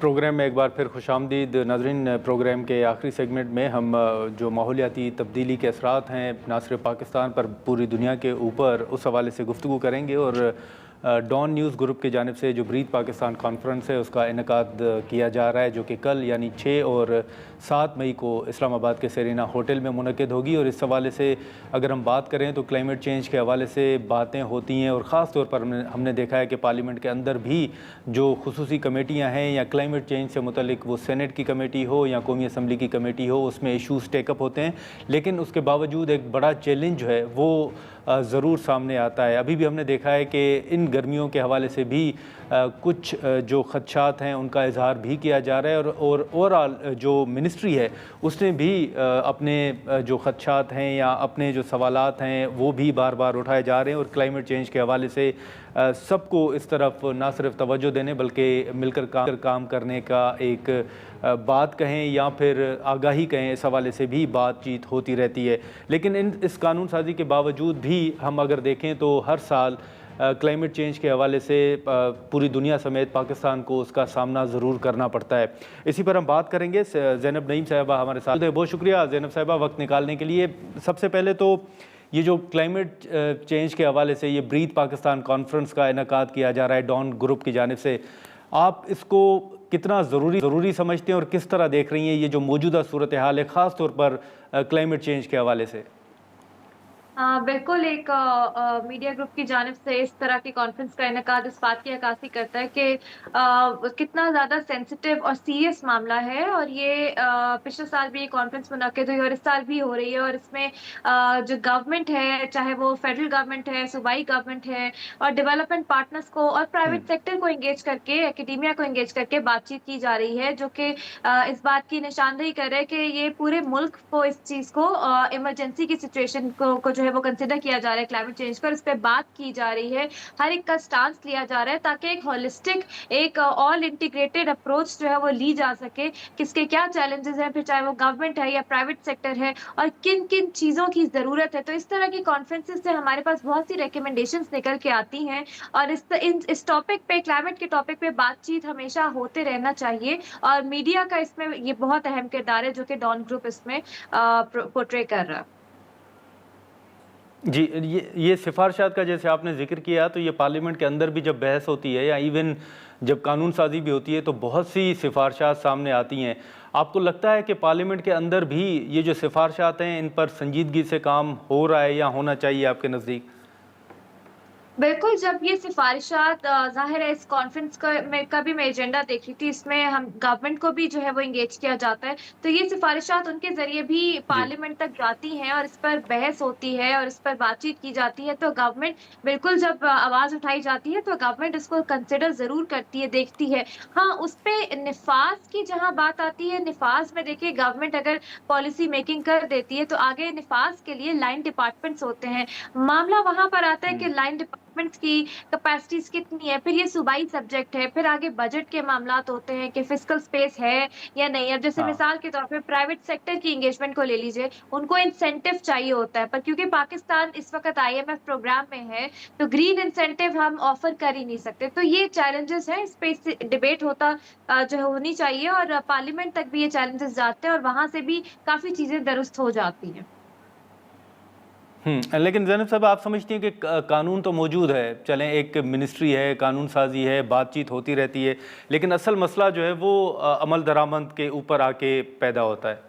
Programme में एक बार फिर खुशामदीद नाज़रीन। प्रोग्राम के आखिरी सेगमेंट में हम जो माहौलियाती तब्दीली के असरात हैं ना सिर्फ पाकिस्तान पर पूरी दुनिया के ऊपर, उस हवाले से गुफ्तगू करेंगे। और डॉन न्यूज़ ग्रुप की जानिब से जो ब्रीथ पाकिस्तान कॉन्फ्रेंस है उसका इनेकाद किया जा रहा है, जो कि कल यानी 6 और 7 मई को इस्लामाबाद के सेरेना होटल में मुनक़िद होगी। और इस हवाले से अगर हम बात करें तो क्लाइमेट चेंज के हवाले से बातें होती हैं, और ख़ास तौर पर हमने देखा है कि पार्लियामेंट के अंदर भी जो खुसूसी कमेटियाँ हैं या क्लाइमेट चेंज से मुतल्लिक वो सेनेट की कमेटी हो या कौमी असम्बली की कमेटी हो, उसमें इशूज़ टेकअप होते हैं। लेकिन उसके बावजूद एक बड़ा चैलेंज जो है वो ज़रूर सामने आता है। अभी भी हमने देखा है कि इन गर्मियों के हवाले से भी कुछ जो खदशात हैं उनका इजहार भी किया जा रहा है, और ओवरऑल जो मिनिस्ट्री है उसने भी अपने जो खदशात हैं या अपने जो सवालात हैं वो भी बार बार उठाए जा रहे हैं। और क्लाइमेट चेंज के हवाले से सबको इस तरफ ना सिर्फ तवज्जो देने बल्कि मिलकर काम करने का एक बात कहें या फिर आगाही कहें, इस हवाले से भी बातचीत होती रहती है। लेकिन इस कानून साजी के बावजूद भी हम अगर देखें तो हर साल क्लाइमेट चेंज के हवाले से पूरी दुनिया समेत पाकिस्तान को उसका सामना ज़रूर करना पड़ता है। इसी पर हम बात करेंगे। ज़ैनब नईम साहिबा हमारे साथ है। बहुत शुक्रिया ज़ैनब साहिबा वक्त निकालने के लिए। सबसे पहले तो ये जो क्लाइमेट चेंज के हवाले से ये ब्रीथ पाकिस्तान कॉन्फ्रेंस का इनेकाद किया जा रहा है डॉन ग्रुप की जानिब से, आप इसको कितना ज़रूरी समझते हैं और किस तरह देख रही हैं ये जो मौजूदा सूरत हाल है, ख़ास तौर पर क्लाइमेट चेंज के हवाले से? बिल्कुल एक मीडिया ग्रुप की जानिब से इस तरह की कॉन्फ्रेंस का इनेकाद इस बात की अक्कासी करता है कि कितना ज़्यादा सेंसिटिव और सीरियस मामला है। और ये पिछले साल भी ये कॉन्फ्रेंस मुनक्किद हुई और इस साल भी हो रही है। और इसमें जो गवर्नमेंट है, चाहे वो फेडरल गवर्नमेंट है, सूबाई गवर्नमेंट है, और डेवलपमेंट पार्टनर्स को और प्राइवेट सेक्टर को इंगेज करके, एकेडेमिया को इंगेज करके बातचीत की जा रही है, जो कि इस बात की निशानदेही कर रहा है कि ये पूरे मुल्क को इस चीज़ को इमरजेंसी की सिचुएशन को जो है वो कंसिडर किया जा रहा है क्लाइमेट चेंज पर, इस पे बात की जा रही है, हर एक का स्टांस लिया जा रहा है ताकि एक होलिस्टिक, एक ऑल इंटीग्रेटेड अप्रोच जो है वो ली जा सके। किसके क्या चैलेंजेस हैं, फिर चाहे वो गवर्नमेंट है या प्राइवेट सेक्टर है, और किन किन चीज़ों की ज़रूरत है। तो इस तरह की कॉन्फ्रेंसेस से हमारे पास बहुत सी रिकमेंडेशंस निकल के आती हैं, और इस टॉपिक पे, क्लाइमेट के टॉपिक पे बातचीत हमेशा होते रहना चाहिए। और मीडिया का इसमें ये बहुत अहम किरदार है जो कि डॉन ग्रुप इसमें पोर्ट्रे कर रहा है। जी, ये सिफारशात का जैसे आपने जिक्र किया, तो ये पार्लियामेंट के अंदर भी जब बहस होती है या इवन जब कानून साजी भी होती है तो बहुत सी सिफारशात सामने आती हैं। आपको लगता है कि पार्लियामेंट के अंदर भी ये जो सिफारशात हैं इन पर संजीदगी से काम हो रहा है या होना चाहिए आपके नज़दीक? बिल्कुल, जब ये सिफ़ारिशात ज़ाहिर है इस कॉन्फ्रेंस का भी मैं एजेंडा देख रही थी, इसमें हम गवर्नमेंट को भी जो है वो एंगेज किया जाता है। तो ये सिफ़ारिशात उनके ज़रिए भी जी। पार्लियामेंट तक जाती हैं और इस पर बहस होती है और इस पर बातचीत की जाती है। तो गवर्नमेंट बिल्कुल, जब आवाज़ उठाई जाती है तो गवर्नमेंट इसको कंसिडर ज़रूर करती है, देखती है। हाँ, उस पे निफ़ाज़ की जहाँ बात आती है, निफ़ाज़ में देखिए गवर्नमेंट अगर पॉलिसी मेकिंग कर देती है तो आगे निफ़ाज़ के लिए लाइन डिपार्टमेंट्स होते हैं। मामला वहाँ पर आता है कि लाइन डिपार्टमेंट्स की कैपेसिटीज़ कितनी है, फिर ये सूबाई सब्जेक्ट है, फिर आगे बजट के मामलात होते हैं कि फिस्कल स्पेस है या नहीं। अब जैसे हाँ। मिसाल के तौर पे प्राइवेट सेक्टर की एंगेजमेंट को ले लीजिए, उनको इंसेंटिव चाहिए होता है, पर क्योंकि पाकिस्तान इस वक़्त आईएमएफ प्रोग्राम में है, तो ग्रीन इंसेंटिव हम ऑफ़र कर ही नहीं सकते। तो ये चैलेंजेज़ हैं, इस पे डिबेट होता जो है होनी चाहिए, और पार्लियामेंट तक भी ये चैलेंजेज़ जाते हैं और वहाँ से भी काफ़ी चीज़ें दुरुस्त हो जाती हैं। लेकिन ज़ैनब साहब, आप समझती हैं कि कानून तो मौजूद है, चलें एक मिनिस्ट्री है, कानून साजी है, बातचीत होती रहती है, लेकिन असल मसला जो है वो अमल दरामद के ऊपर आके पैदा होता है।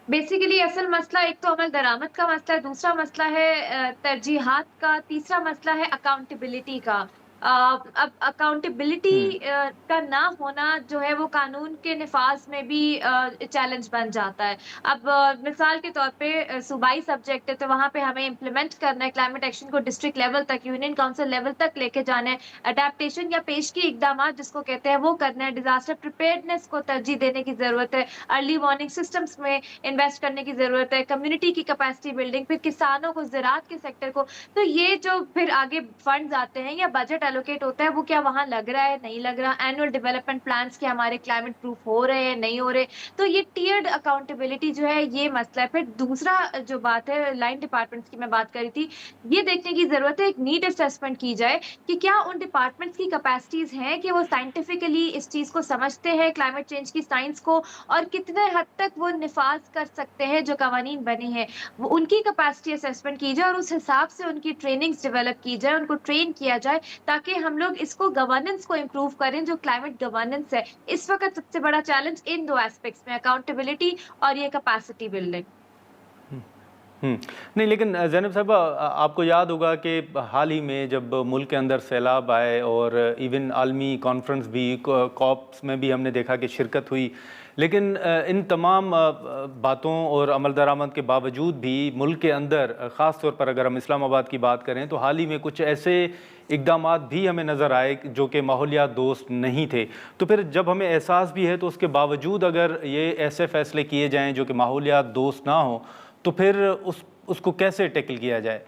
बेसिकली असल मसला एक तो अमल दरामद का मसला है, दूसरा मसला है तरजीहात का, तीसरा मसला है अकाउंटेबिलिटी का। अब अकाउंटेबिलिटी का ना होना जो है वो कानून के निफाज में भी चैलेंज बन जाता है। अब मिसाल के तौर पे सूबाई सब्जेक्ट है, तो वहाँ पे हमें इम्प्लीमेंट करना है क्लाइमेट एक्शन को, डिस्ट्रिक्ट लेवल तक, यूनियन काउंसिल लेवल तक लेके जाना है। अडेप्टेशन या पेशगी इकदामात जिसको कहते हैं वो करना है। डिजास्टर प्रिपेयर्डनेस को तरजीह देने की ज़रूरत है। अर्ली वार्निंग सिस्टम्स में इन्वेस्ट करने की ज़रूरत है। कम्युनिटी की कैपेसिटी बिल्डिंग, फिर किसानों को, ज़राअत के सेक्टर को। तो ये जो फिर आगे फंड्स आते हैं या बजट एलोकेट होता है वो क्या वहाँ लग रहा है, नहीं लग रहा, एनुअल डेवलपमेंट प्लान्स क्या हमारे क्लाइमेट प्रूफ हो रहे हैं, नहीं हो रहे। तो ये टियर्ड अकाउंटेबिलिटी जो है ये मसला है। फिर दूसरा जो बात है लाइन डिपार्टमेंट्स की मैं बात कर रही थी, ये देखने की ज़रूरत है, एक नीड असेसमेंट की जाए कि क्या उन डिपार्टमेंट्स की कैपेसिटीज़ हैं कि वो साइंटिफिकली इस चीज़ को समझते हैं क्लाइमेट चेंज की साइंस को, और कितने हद तक वो निफाज कर सकते हैं जो कवानीन बने हैं, वो उनकी कैपेसिटी असेसमेंट की जाए और उस हिसाब से उनकी ट्रेनिंग्स डेवलप की जाए, उनको ट्रेन किया जाए, ताकि हम लोग इसको गवर्नेंस को इम्प्रूव करें। जो क्लाइमेट गवर्नेंस है इस वक्त सबसे बड़ा चैलेंज इन दो एस्पेक्ट्स में, अकाउंटेबिलिटी और ये कैपेसिटी बिल्डिंग। नहीं, लेकिन ज़ैनब साहबा, आपको याद होगा कि हाल ही में जब मुल्क के अंदर सैलाब आए और इवन आलमी कॉन्फ्रेंस भी, कॉप्स में भी हमने देखा कि शिरकत हुई, लेकिन इन तमाम बातों और अमल दरामद के बावजूद भी मुल्क के अंदर, ख़ास तौर पर अगर हम इस्लामाबाद की बात करें, तो हाल ही में कुछ ऐसे इक़दामात भी हमें नज़र आए जो कि माहौलियात दोस्त नहीं थे। तो फिर जब हमें एहसास भी है तो उसके बावजूद अगर ये ऐसे फ़ैसले किए जाएँ जो कि माहौलियात दोस्त ना हों, तो फिर उसको कैसे टैकल किया जाए?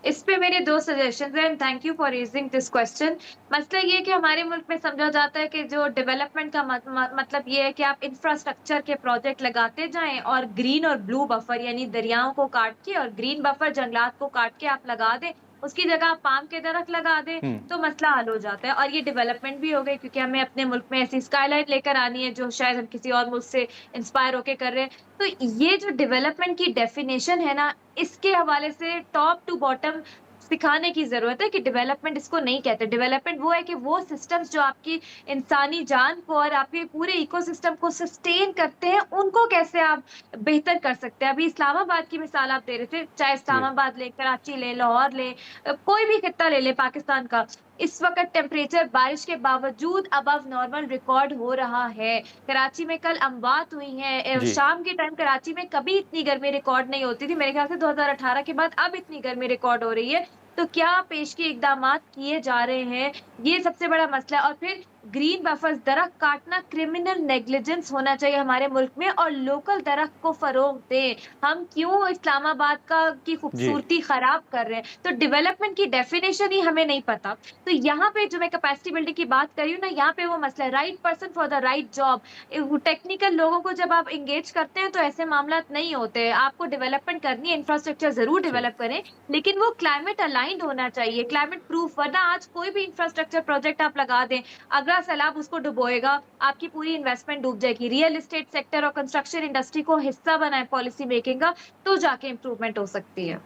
इस पे मेरे 2 सजेशंस हैं, and thank you for raising this question. मसला ये है कि हमारे मुल्क में समझा जाता है कि जो डेवलपमेंट का मतलब ये है कि आप इंफ्रास्ट्रक्चर के प्रोजेक्ट लगाते जाएं और ग्रीन और ब्लू बफर यानी दरियाओं को काट के और ग्रीन बफर जंगलात को काट के आप लगा दें, उसकी जगह आप पाम के दरख्त लगा दें तो मसला हल हो जाता है और ये डेवलपमेंट भी हो गई, क्योंकि हमें अपने मुल्क में ऐसी स्काईलाइन लेकर आनी है जो शायद हम किसी और मुल्क से इंस्पायर होके कर रहे हैं। तो ये जो डेवलपमेंट की डेफिनेशन है ना, इसके हवाले से टॉप टू बॉटम सिखाने की ज़रूरत है कि डेवलपमेंट इसको नहीं कहते। डेवलपमेंट वो है कि वो सिस्टम्स जो आपकी इंसानी जान को और आपके पूरे इकोसिस्टम को सस्टेन करते हैं, उनको कैसे आप बेहतर कर सकते हैं। अभी इस्लामाबाद की मिसाल आप दे रहे थे, चाहे इस्लामाबाद ले, कराची ले, लाहौर ले, कोई भी खित्ता ले ले पाकिस्तान का, इस वक्त टेम्परेचर बारिश के बावजूद अबव नॉर्मल रिकॉर्ड हो रहा है। कराची में कल अमवात हुई हैं, शाम के टाइम कराची में कभी इतनी गर्मी रिकॉर्ड नहीं होती थी, मेरे ख्याल से 2018 के बाद अब इतनी गर्मी रिकॉर्ड हो रही है। तो क्या पेशगी इक़दामात किए जा रहे हैं, ये सबसे बड़ा मसला है। और फिर ग्रीन बफर्स, दरख्त काटना क्रिमिनल नेग्लिजेंस होना चाहिए हमारे मुल्क में, और लोकल दरख्त को फरोग दें। हम क्यों इस्लामाबाद की खूबसूरती खराब कर रहे हैं? तो डेवलपमेंट की डेफिनेशन ही हमें नहीं पता। तो यहाँ पे जो मैं कैपेसिटी बिल्डिंग की बात कर रही हूँ ना, यहाँ पे वो मसला है, right person for the right job. Technical लोगों को जब आप एंगेज करते हैं तो ऐसे मामला नहीं होते। आपको डेवलपमेंट करनी है, इंफ्रास्ट्रक्चर जरूर डेवलप करें, लेकिन वो क्लाइमेट अलाइंड होना चाहिए, क्लाइमेट प्रूफ। वरना आज कोई भी इंफ्रास्ट्रक्चर प्रोजेक्ट आप लगा दें, अगला सैलाब उसको डुबोएगा, आपकी पूरी इन्वेस्टमेंट डूब जाएगी। रियल एस्टेट सेक्टर और कंस्ट्रक्शन इंडस्ट्री को हिस्सा बनाए पॉलिसी मेकिंग का, तो जाके इम्प्रूवमेंट हो सकती है।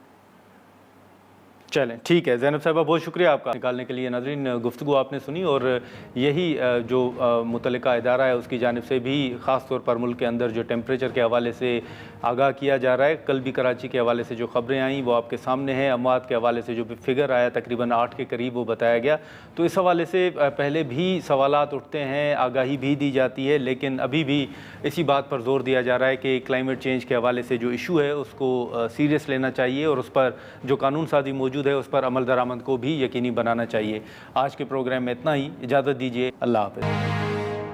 चलें, ठीक है ज़ैनब साहिबा, बहुत शुक्रिया आपका निकालने के लिए। नाज़रीन, गुफ्तगू आपने सुनी और यही जो मुतल्लिका इदारा है उसकी जानिब से भी ख़ास तौर पर मुल्क के अंदर जो टेम्परेचर के हवाले से आगाह किया जा रहा है। कल भी कराची के हवाले से जो ख़बरें आई वो आपके सामने हैं। अमवात के हवाले से जो फिगर आया तकरीबन 8 के करीब वो बताया गया। तो इस हवाले से पहले भी सवालात उठते हैं, आगाही भी दी जाती है, लेकिन अभी भी इसी बात पर जोर दिया जा रहा है कि क्लाइमेट चेंज के हवाले से जो इशू है उसको सीरियस लेना चाहिए और उस पर जो कानून साजी मौजूद है उस पर अमल दरामद को भी यकीनी बनाना चाहिए। आज के प्रोग्राम में इतना ही, इजाज़त दीजिए, अल्लाह हाफ़िज़।